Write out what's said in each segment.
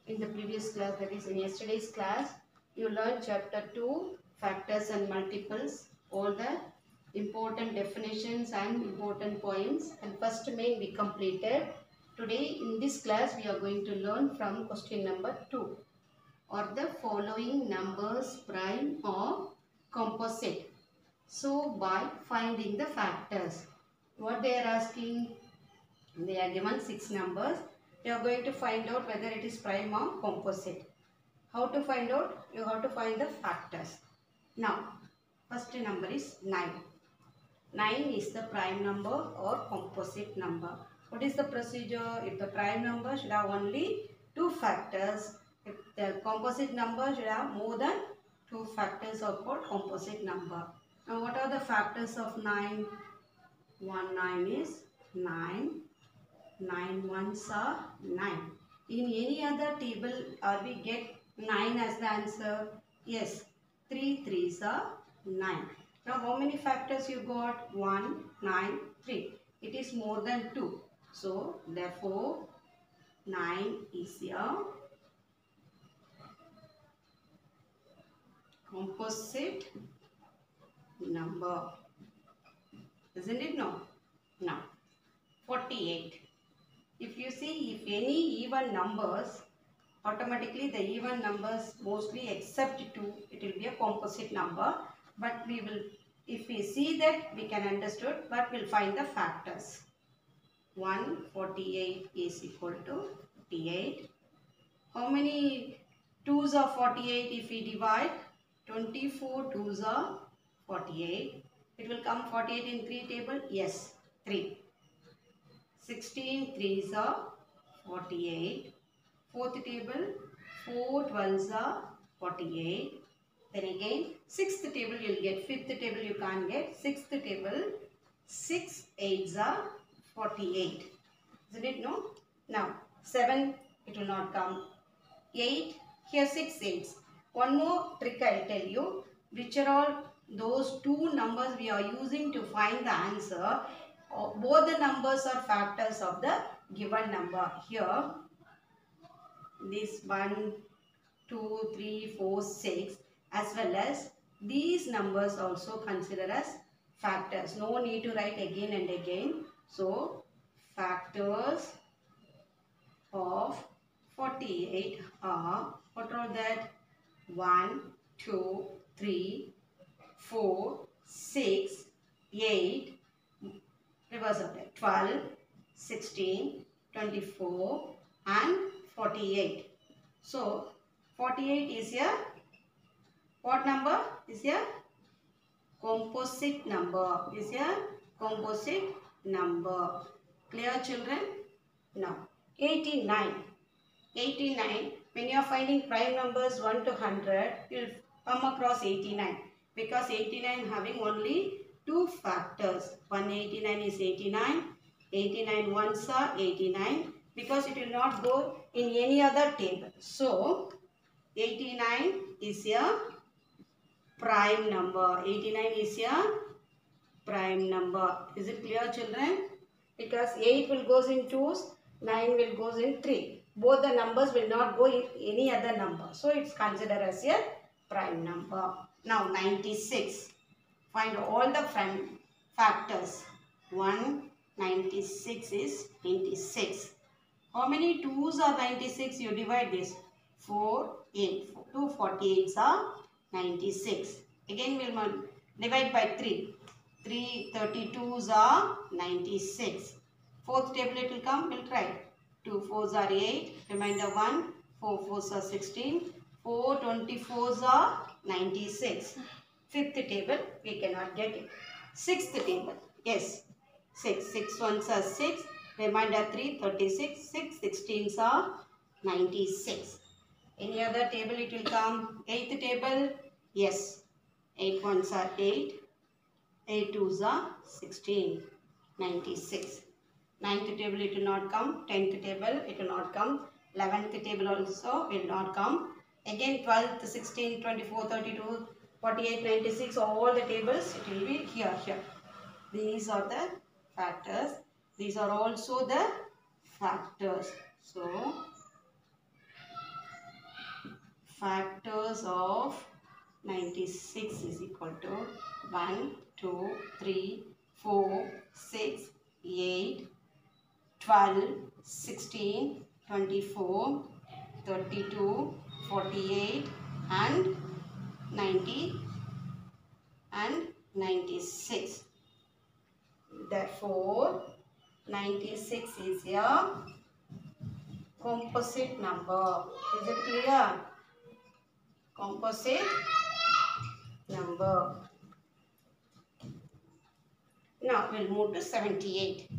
In the previous class, that is in yesterday's class, you learned chapter 2, factors and multiples, all the important definitions and important points, and first main we completed. Today in this class we are going to learn from question number 2. Are the following numbers prime or composite? So by finding the factors, what they are asking, they are given 6 numbers. You are going to find out whether it is prime or composite. How to find out? You have to find the factors. Now, first number is 9. 9 is the prime number or composite number. What is the procedure? If the prime number should have only 2 factors, if the composite number should have more than 2 factors are called composite number. Now, what are the factors of 9? 1 9 is 9. 9 ones are 9. In any other table, are we get 9 as the answer? Yes. 3 3s are 9. Now, how many factors you got? 1, 9, 3. It is more than 2. So, therefore, 9 is a composite number. Isn't it? No. Now, 48. If you see, if any even numbers, automatically the even numbers mostly except 2, it will be a composite number. But we will, if we see that, we can understood, but we'll find the factors. 148 is equal to 48. How many 2s are 48 if we divide? 24 2s are 48. It will come 48 in 3 table? Yes, 3. 16 3s are 48. Fourth table, 4 12s are 48. Then again, 6th table you will get. 5th table you can't get. 6th table, 6 8s are 48. Isn't it? No? Now, 7, it will not come. 8, here 6 8s. One more trick I will tell you. Which are all those 2 numbers we are using to find the answer. Both the numbers are factors of the given number. Here, this 1, 2, 3, 4, 6 as well as these numbers also considered as factors. No need to write again and again. So, factors of 48 are, what are that? 1, 2, 3, 4, 6, 8, reverse of that, 12, 16, 24 and 48. So, 48 is a, what number? Is a composite number. Is a composite number. Clear, children? Now, 89. 89. When you are finding prime numbers 1 to 100, you will come across 89. Because 89 having only 2 factors. 189 is 89. 89 ones are 89. Because it will not go in any other table. So, 89 is a prime number. 89 is a prime number. Is it clear, children? Because 8 will goes in 2s, 9 will goes in 3. Both the numbers will not go in any other number. So, it's considered as a prime number. Now, 96. Find all the factors. 1, 96 is 96. How many 2s are 96? You divide this. 4, 8. 2 48s are 96. Again, we will divide by 3. 3 32s are 96. Fourth table it will come. We will try. 2 4s are 8. Remainder 1. 4 4s are 16. 4 24s are 96. Fifth table we cannot get it. Sixth table. Yes. 6. 6 ones are 6. Remainder 3 36. 6 16s are 96. Any other table it will come. Eighth table. Yes. 8 ones are 8. 8 twos are 16. 96. Ninth table it will not come. 10th table it will not come. 11th table also will not come. Again 12th, 16, 24, 32, 48, 96, all the tables it will be here. These are the factors. These are also the factors. So, factors of 96 is equal to 1, 2, 3, 4, 6, 8, 12, 16, 24, 32, 48 and 90 and 96. Therefore, 96 is a composite number. Is it clear? Composite number. Now we'll move to 78.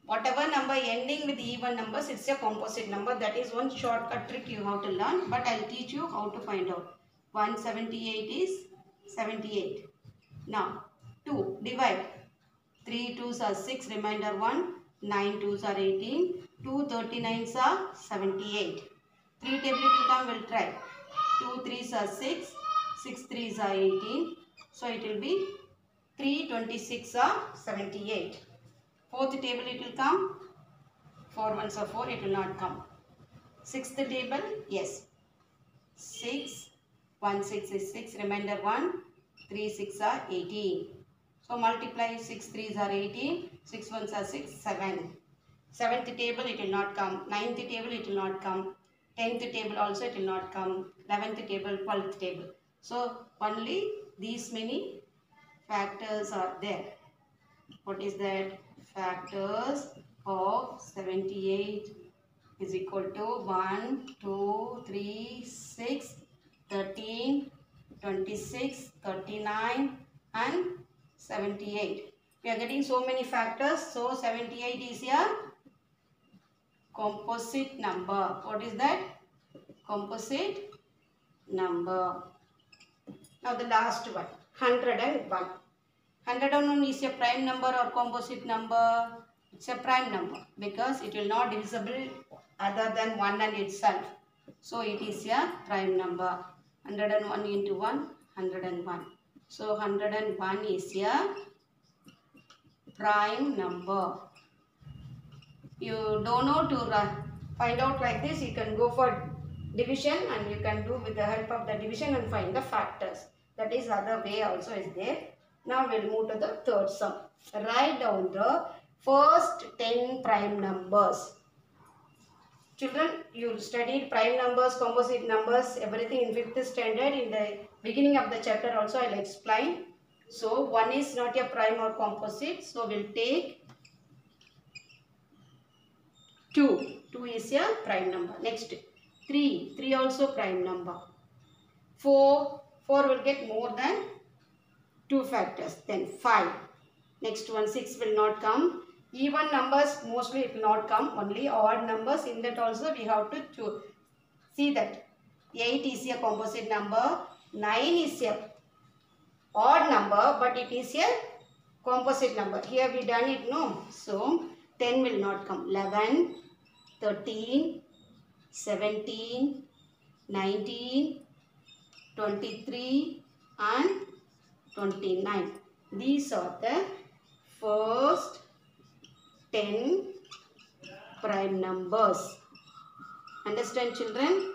Whatever number ending with even numbers, it's a composite number. That is one shortcut trick you have to learn, but I'll teach you how to find out. 178 is 78. Now 2 divide. 3 2s are 6, remainder 1. 9 2s are 18. 2 39s are 78. 3 table it will come, we'll try. 2 3s are 6. 6 3s are 18. So it will be 3 26 are 78. Fourth table it will come. 4 1s are 4, it will not come. Sixth table, yes. 6 1 6 is 6, remainder 1. 3 6 are 18. So multiply 6 3s are 18, 6 1s are 6, 7. Seventh table it will not come. Ninth table it will not come. 10th table also it will not come. 11th table, 12th table. So only these many factors are there. What is that? Factors of 78 is equal to 1, 2, 3, 6, 13, 26, 39 and 78. We are getting so many factors. So 78 is a composite number. What is that? Composite number. Now the last one, 101. 101 is a prime number or composite number? It's a prime number because it will not divisible other than 1 and itself. So it is a prime number. 101 into 1, 101. So 101 is a prime number. You don't know to find out like this, you can go for division and you can do with the help of the division and find the factors. That is other way also is there. Now we'll move to the third sum. Write down the first 10 prime numbers. Children, you studied prime numbers, composite numbers, everything in 5th standard. In the beginning of the chapter also I'll explain. So 1 is not a prime or composite. So we'll take 2. 2 is a prime number. Next 3. 3 also prime number. 4. 4 will get more than 2 factors. Then 5. Next one 6 will not come. Even numbers mostly it will not come. Only odd numbers. In that also we have to choose. See that 8 is a composite number. 9 is a odd number but it is a composite number. Here we done it, no. So 10 will not come. 11, 13, 17, 19, 23 and 29. These are the first 10 prime numbers. Understand, children?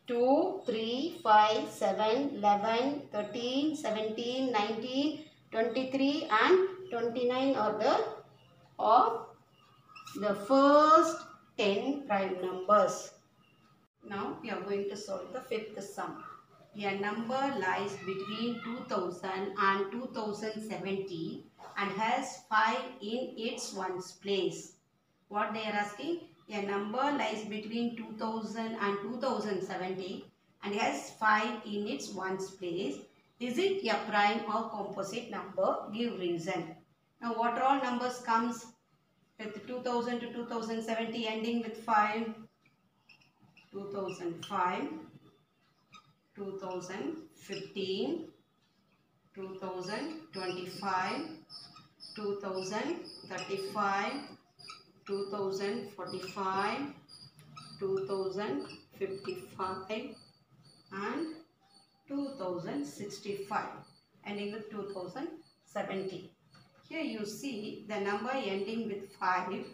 2, 3, 5, 7, 11, 13, 17, 19, 23 and 29 are the first 10 prime numbers. Now we are going to solve the fifth sum. A number lies between 2000 and 2070 and has 5 in its ones place. What they are asking? A number lies between 2000 and 2070 and has 5 in its ones place. Is it a prime or composite number? Give reason. Now what all numbers comes with 2000 to 2070 ending with 5? 2005, 2015, 2025, 2035, 2045, 2055 and 2065 ending with 2070. Here you see the number ending with 5.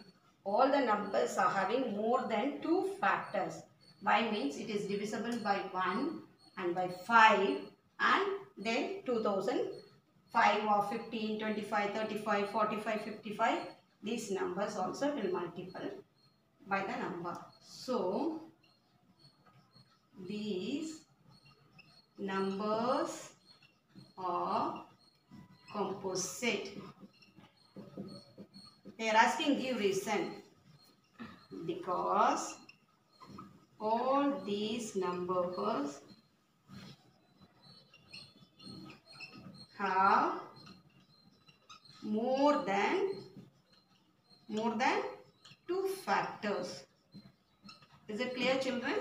All the numbers are having more than 2 factors. by means it is divisible by 1 and by 5 and then 2005 or 15, 25, 35, 45, 55. These numbers also will multiply by the number. So, these numbers are composite. They are asking give reason. Because all these numbers have more than 2 factors. Is it clear, children?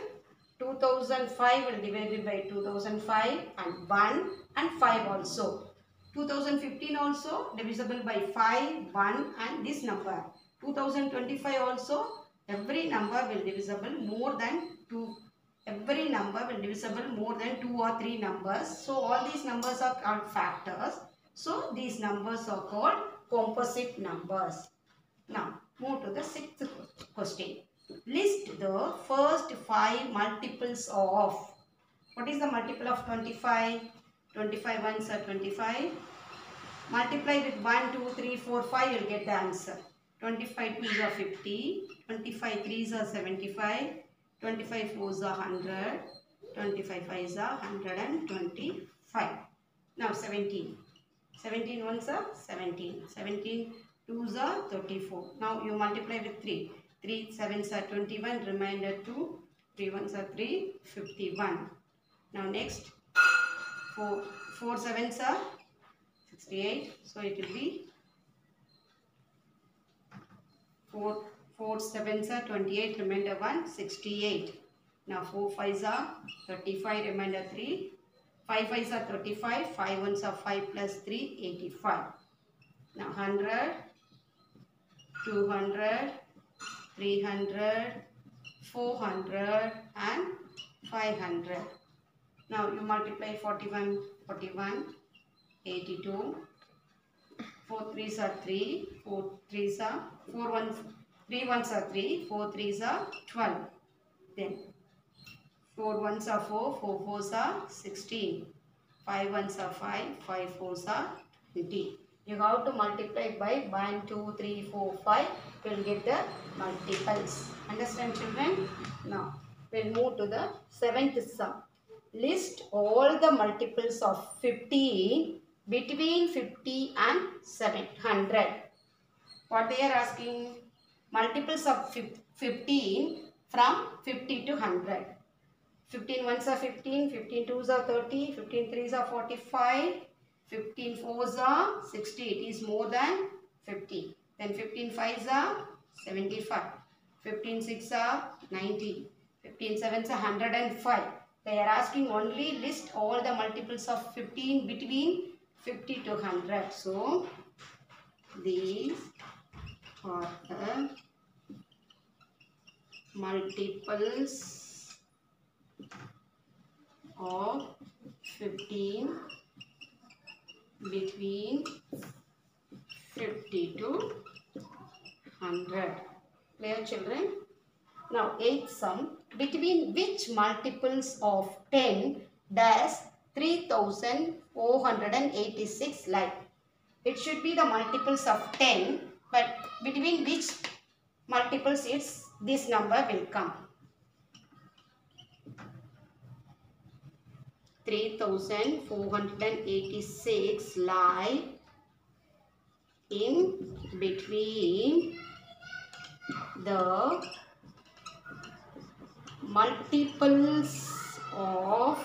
2005 will divided by 2005 and 1 and 5 also. 2015 also divisible by 5, 1 and this number. 2025 also every number will divisible more than 2. Every number will divisible more than 2 or 3 numbers. So all these numbers are called factors. So these numbers are called composite numbers. Now move to the 6th question. List the first 5 multiples of. What is the multiple of 25? 25 ones are 25. Multiply with 1, 2, 3, 4, 5, you will get the answer. 25 2s are 50, 25 3s are 75, 25 4s are 100, 25 5s are 125. Now 17. 17 ones are 17, 17 2s are 34. Now you multiply with 3. 3 7s are 21, remainder 2, 3 1s are 3, 51. Now next 4 7s are 68, so it will be 4 7s are 28, remainder 1, 68. Now 4 5s are 35, remainder 3. 5 5s are 35, 5 1s are 5 plus 3, 85. Now 100, 200, 300, 400 and 500. Now you multiply 41, 82. 4 3s are 3, 4 3s are 4 1, 3 1s are 3, 4 3s are 12. Then 4 1s are 4, 4 4s are 16, 5 1s are 5, 5 4s are 20. You have to multiply by 1, 2, 3, 4, 5. You will get the multiples. Understand, children? Now we will move to the 7th sum. List all the multiples of 50 between 50 and 700. What they are asking? Multiples of 15 from 50 to 100. 15 ones are 15, 15 twos are 30, 15 threes are 45, 15 fours are 60. It is more than 50. Then 15 fives are 75, 15 six are 90, 15 sevens are 105. They are asking only list all the multiples of 15 between 50 to 100. So, these are the multiples of 15 between 50 to 100. Clear, children? Now, 8th sum. Between which multiples of 10 does 3486 lie? It should be the multiples of 10, but between which multiples this number will come. 3486 lie in between the multiples of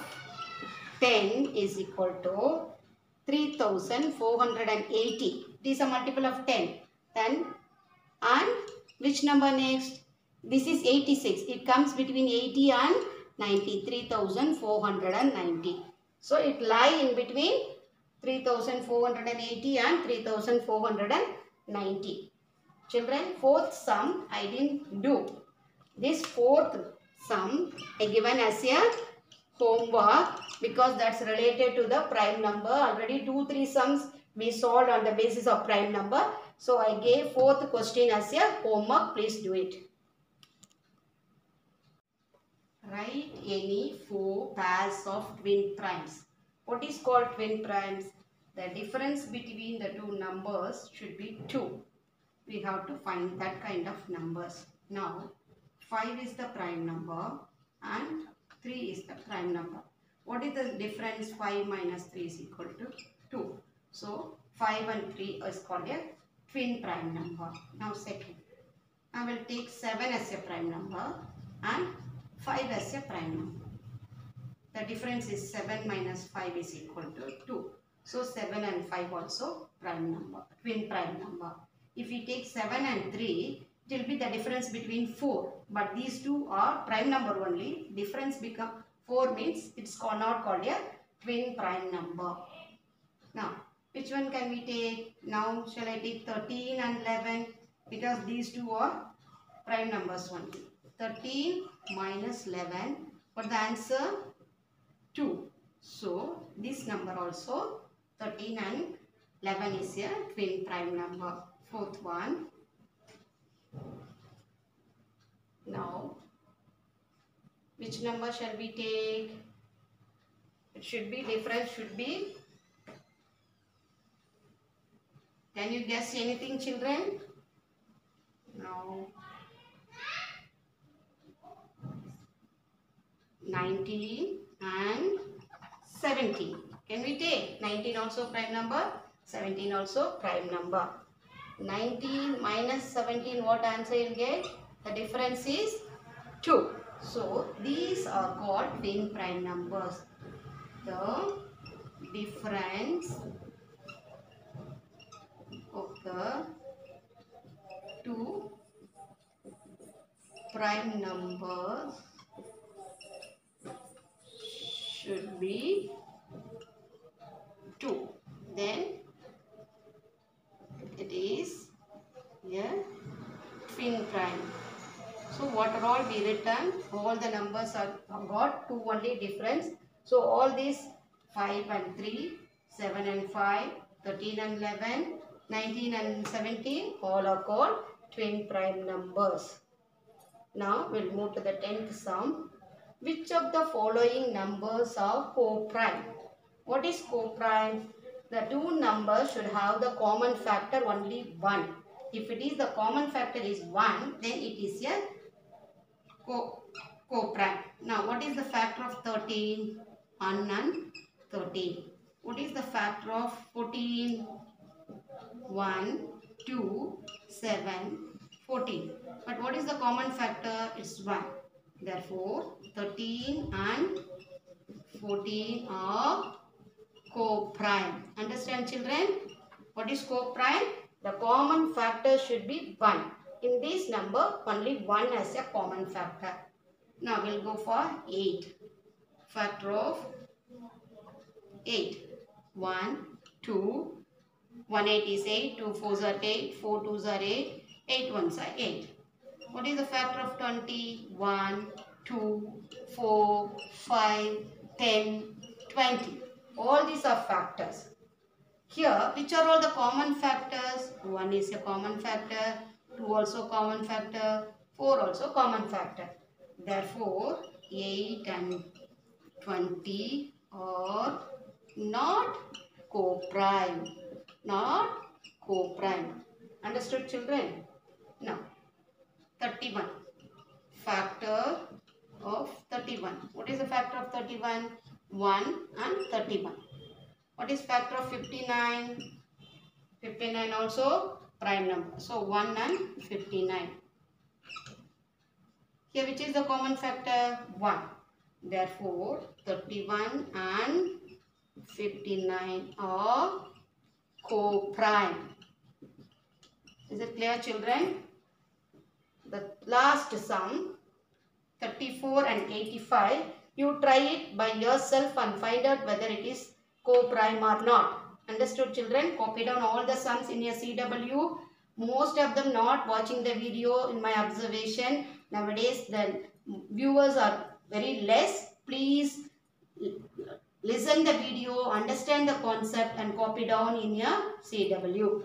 10 is equal to 3480. This is a multiple of 10. Then, and which number next? This is 86. It comes between 80 and 90. 3490. So, it lie in between 3480 and 3490. Children, 4th sum I didn't do. This 4th sum I given as a homework because that's related to the prime number. Already 2-3 sums we solved on the basis of prime number. So I gave 4th question as a homework. Please do it. Write any 4 pairs of twin primes. What is called twin primes? The difference between the two numbers should be 2. We have to find that kind of numbers. Now, 5 is the prime number and 3 is the prime number. What is the difference? 5 minus 3 is equal to 2. So, 5 and 3 is called a twin prime number. Now, second, I will take 7 as a prime number and 5 as a prime number. The difference is 7 minus 5 is equal to 2. So, 7 and 5 also prime number, twin prime number. If we take 7 and 3, it will be the difference between 4. But these two are prime number only. Difference become 4 means it's not called a twin prime number. Now, which one can we take? Now, shall I take 13 and 11? Because these two are prime numbers only. 13 minus 11. What the answer? 2. So, this number also 13 and 11 is a twin prime number. Fourth one. Now, which number shall we take? It should be difference should be. Can you guess anything, children? No. 19 and 17. Can we take 19 also prime number? 17 also prime number. 19 minus 17, what answer you get? The difference is 2. So, these are called twin prime numbers. The difference of the two prime numbers should be 2. Then it is a twin prime. So what are all we written? All the numbers are got 2 only difference. So all these 5 and 3, 7 and 5, 13 and 11, 19 and 17 all are called twin prime numbers. Now we'll move to the 10th sum. Which of the following numbers are co-prime? What is co-prime? The two numbers should have the common factor only 1. If it is the common factor is 1, then it is a co-prime. Now, what is the factor of 13? 1 and 13. What is the factor of 14? 1, 2, 7, 14. But what is the common factor? It's 1. Therefore, 13 and 14 are co-prime. Understand, children? What is co-prime? The common factor should be 1. In this number, only 1 as a common factor. Now, we'll go for 8. Factor of 8. 1, 2, 1 8 is 8, 2 4s are 8, 4 2s are 8, 8 1s are 8. What is the factor of 20? 1, 2, 4, 5, 10, 20. All these are factors. Here, which are all the common factors? 1 is a common factor, 2 also common factor, 4 also common factor. Therefore, 8 and 20 are not co-prime. Not co-prime. Understood, children? Now, 31. Factor of 31. What is the factor of 31? 1 and 31. What is factor of 59? 59 also prime number. So 1 and 59. Here which is the common factor? 1. Therefore 31 and 59 are co-prime. Is it clear, children? The last sum, 34 and 85, you try it by yourself and find out whether it is co-prime or not. Understood, children? Copy down all the sums in your CW. Most of them not watching the video in my observation. Nowadays, the viewers are very less. Please listen the video, understand the concept and copy down in your CW.